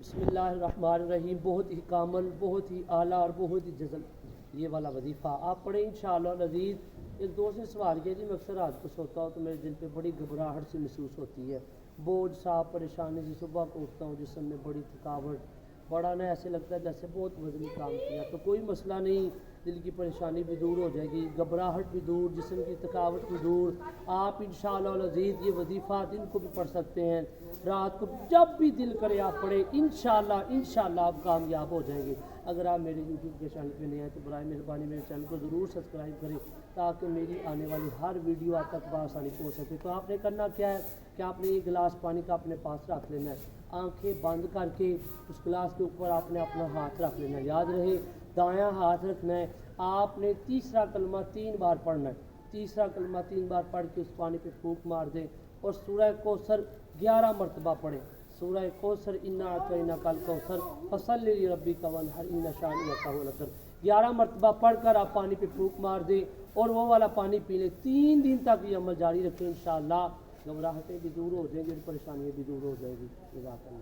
بسم اللہ الرحمن الرحیم، بہت ہی کامل، بہت ہی اعلیٰ اور بہت ہی جزل یہ والا وظیفہ آپ پڑھیں انشاءاللہ العزیز۔ ایک دوست نے سوال کیا جی میں اکثر رات کو سوتا ہوں تو میرے دل پہ بڑی گھبراہٹ سی محسوس ہوتی ہے، بوجھ سا پریشانی سے صبح کو اٹھتا ہوں جسم میں بڑی تھکاوٹ، بڑا نہ ایسے لگتا ہے جیسے بہت وزنی کام کیا۔ تو کوئی مسئلہ نہیں، دل کی پریشانی بھی دور ہو جائے گی، گھبراہٹ بھی دور، جسم کی تھکاوٹ بھی دور۔ آپ انشاءاللہ العزیز یہ وظیفہ دن کو بھی پڑھ سکتے ہیں، رات کو جب بھی دل کرے آپ پڑھیں، انشاءاللہ آپ کامیاب ہو جائیں گے۔ اگر آپ میرے یوٹیوب کے چینل پہ نہیں ہیں تو برائے مہربانی میرے چینل کو ضرور سبسکرائب کریں تاکہ میری آنے والی ہر ویڈیو آپ تک بآسانی پہنچ سکے۔ تو آپ نے کرنا کیا ہے کہ آپ نے یہ گلاس پانی کا اپنے پاس رکھ لینا ہے، آنکھیں بند کر کے اس گلاس کے اوپر آپ نے اپنا ہاتھ رکھ لینا ہے، یاد رہے دایاں ہاتھ رکھنا ہے۔ آپ نے تیسرا کلمہ 3 بار پڑھنا ہے، تیسرا کلمہ 3 بار پڑھ کے اس پانی پہ پھونک مار دیں اور سورہ کوثر 11 مرتبہ پڑھیں۔ سورہ کوثر انا اعطیناک الکوثر فصلی لربک وانحر ان شانئک هو الابتر 11 مرتبہ پڑھ کر آپ پانی پہ پھونک مار دیں اور وہ والا پانی پی لیں۔ 3 دن تک یہ عمل جاری رکھیں، انشاءاللہ گھبراہٹیں بھی دور ہو جائیں گی اور پریشانیاں بھی دور ہو جائیں گی۔ جزاک اللہ۔